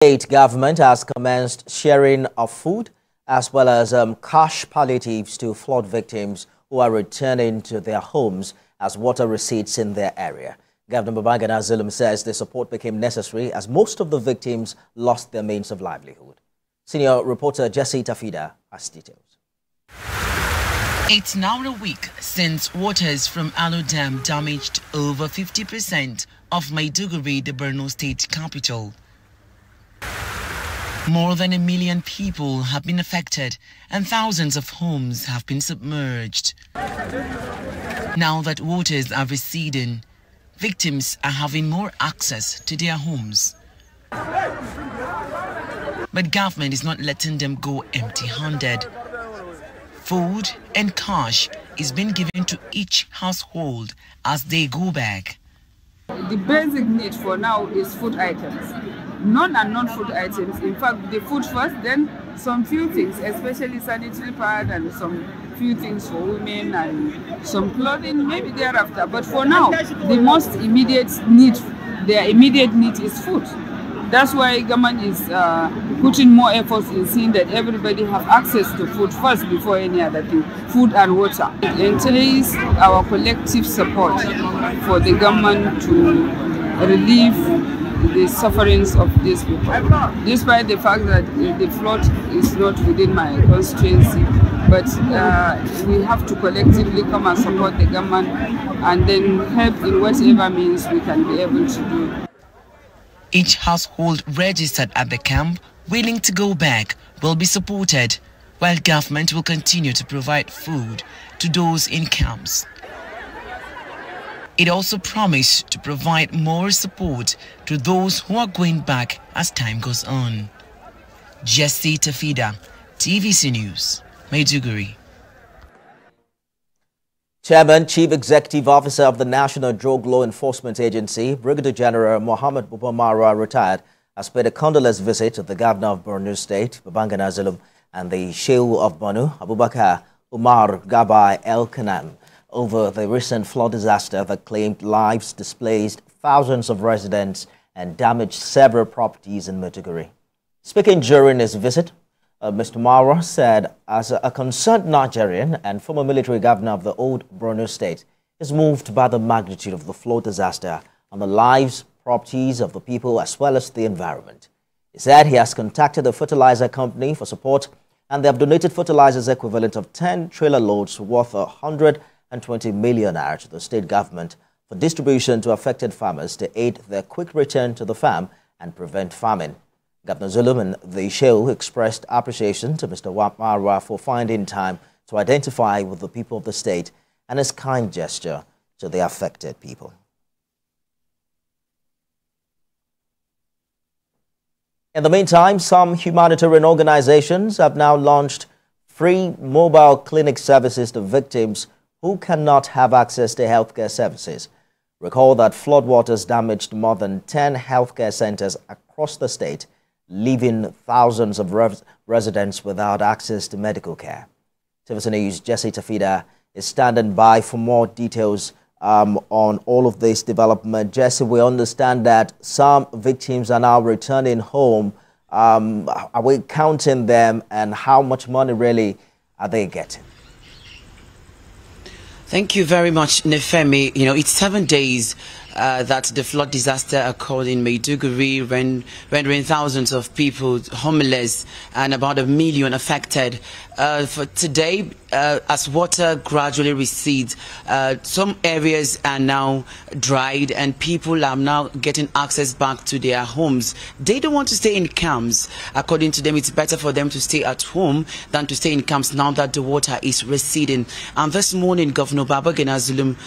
State government has commenced sharing of food as well as cash palliatives to flood victims who are returning to their homes as water recedes in their area. Governor Babangida says the support became necessary as most of the victims lost their means of livelihood. Senior reporter Jesse Tafida has details. It's now a week since waters from Alo Dam damaged over 50% of Maiduguri, the Borno state capital. More than 1 million people have been affected and thousands of homes have been submerged. Now that waters are receding, victims are having more access to their homes. But government is not letting them go empty-handed. Food and cash is being given to each household as they go back. The basic need for now is food items. Non and non-food items. In fact, the food first, then some few things, especially sanitary pad and some few things for women and some clothing, maybe thereafter. But for now, the most immediate need, their immediate need is food. That's why government is putting more efforts in seeing that everybody have access to food first before any other thing, food and water. It entails our collective support for the government to relieve the sufferings of these people. Despite the fact that the flood is not within my constituency, but we have to collectively come and support the government and then help in whatever means we can be able to do. Each household registered at the camp willing to go back will be supported, while government will continue to provide food to those in camps. It also promised to provide more support to those who are going back as time goes on. Jesse Tafida, TVC News, Maiduguri. Chairman, Chief Executive Officer of the National Drug Law Enforcement Agency, Brigadier General Mohammed Bubamara, retired, has paid a condolence visit to the Governor of Borno State, Babangida Zulum, and the Sheikh of Borno, Abubakar Umar Gabai El Kanam, over the recent flood disaster that claimed lives, displaced thousands of residents, and damaged several properties in Maiduguri. Speaking during his visit, Mr. Mara said, as a concerned Nigerian and former military governor of the old Borno state, is moved by the magnitude of the flood disaster and the lives, properties of the people as well as the environment. He said he has contacted the fertilizer company for support and they have donated fertilizers equivalent of 10 trailer loads worth 120 million naira to the state government for distribution to affected farmers to aid their quick return to the farm and prevent famine. Governor Zulum and the Sheikh expressed appreciation to Mr. Marwa for finding time to identify with the people of the state and his kind gesture to the affected people. In the meantime, some humanitarian organizations have now launched free mobile clinic services to victims who cannot have access to healthcare services. Recall that floodwaters damaged more than 10 healthcare centers across the state, leaving thousands of residents without access to medical care. TVC News' Jesse Tafida is standing by for more details on all of this development. Jesse, we understand that some victims are now returning home. Are we counting them, and how much money really are they getting? Thank you very much, Nefemi. You know, it's 7 days that the flood disaster occurred in Maiduguri, rendering thousands of people homeless and about 1 million affected. For today, as water gradually recedes, some areas are now dried and people are now getting access back to their homes. They don't want to stay in camps. According to them, it's better for them to stay at home than to stay in camps now that the water is receding. And this morning, Governor Babangida Zulum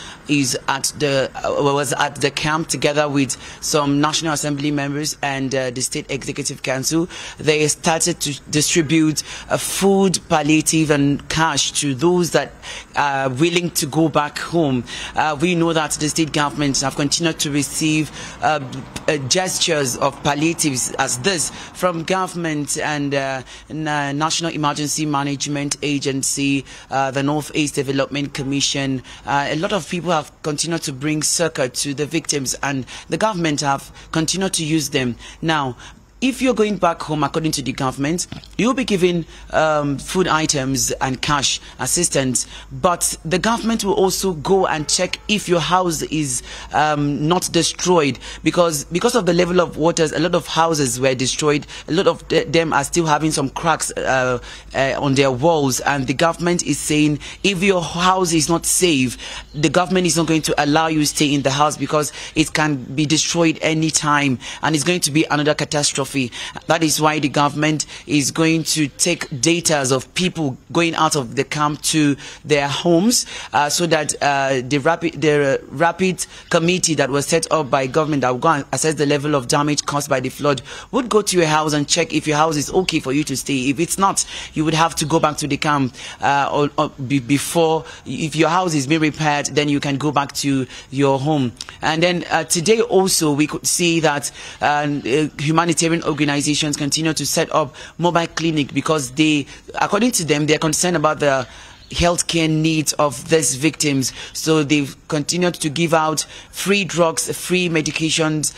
was at the camp together with some National Assembly members and the State Executive Council. They started to distribute food, palliative and cash to those that are willing to go back home. We know that the state governments have continued to receive gestures of palliatives as this from government and National Emergency Management Agency, the North East Development Commission. A lot of people have continued to bring succor to the victims, and the government have continued to use them. Now, if you're going back home, according to the government, you'll be given food items and cash assistance, but the government will also go and check if your house is not destroyed, because of the level of waters, a lot of houses were destroyed. A lot of them are still having some cracks on their walls, and the government is saying if your house is not safe, the government is not going to allow you to stay in the house, because it can be destroyed anytime and it's going to be another catastrophe. That is why the government is going to take data of people going out of the camp to their homes, so that the rapid committee that was set up by government that will go and assess the level of damage caused by the flood would go to your house and check if your house is okay for you to stay. If it's not, you would have to go back to the camp before. If your house is being repaired, then you can go back to your home. And then today also we could see that humanitarian organizations continue to set up mobile clinic, because they, according to them, they are concerned about the healthcare needs of these victims. So they've continued to give out free drugs, free medications.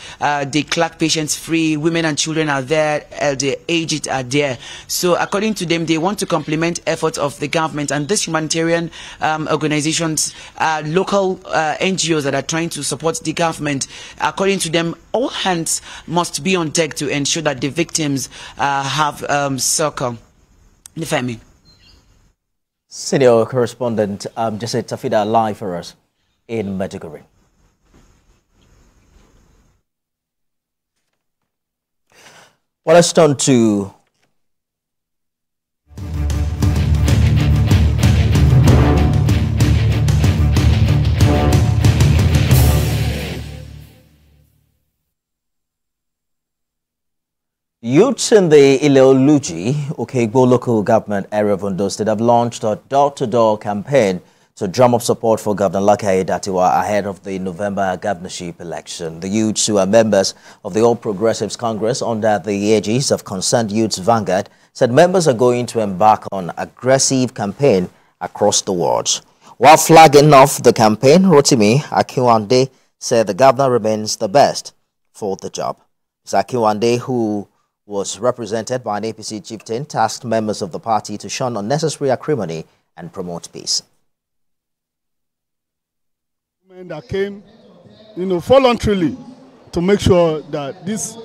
They collect patients free. Women and children are there. The aged are there. So according to them, they want to complement efforts of the government and these humanitarian organizations, local NGOs that are trying to support the government. According to them, all hands must be on deck to ensure that the victims have succor. Nifemi. Senior correspondent Jesse Tafida live for us in Maiduguri. Well, let's turn to youths in the Ileoluji, Okegbo local government area of Ondo State have launched a door-to-door campaign to drum up support for Governor Lucky Aiyedatiwa ahead of the November governorship election. The youths, who are members of the All Progressives Congress under the aegis of Concerned Youths Vanguard, said members are going to embark on aggressive campaign across the wards. While flagging off the campaign, Rotimi Akinwande said the governor remains the best for the job. Akinwande, who was represented by an APC chieftain, tasked members of the party to shun unnecessary acrimony and promote peace. That came, voluntarily to make sure that this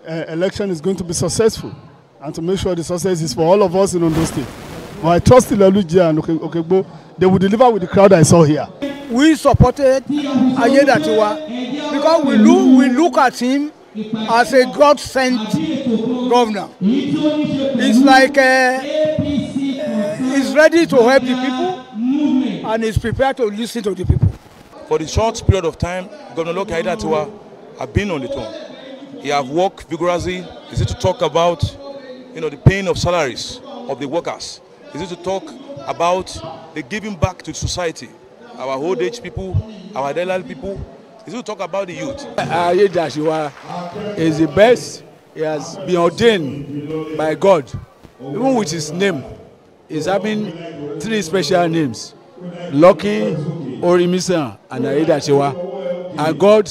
election is going to be successful and to make sure the success is for all of us in Ondo State. But I trust Ileoluji and Okegbo, they will deliver with the crowd I saw here. We supported Aiyedatiwa because we look at him as a God-sent governor. It's like he's ready to help the people and he's prepared to listen to the people. For the short period of time, Governor Lucky Aiyedatiwa have been on the throne. He have worked vigorously. Is it to talk about, the paying of salaries of the workers? Is it to talk about the giving back to society, our old age people, our elderly people? Is it to talk about the youth? Aiyedatiwa is the best. He has been ordained by God. Even with his name, he's having 3 special names: Lucky, Orimisa, and Aiyedatiwa. And God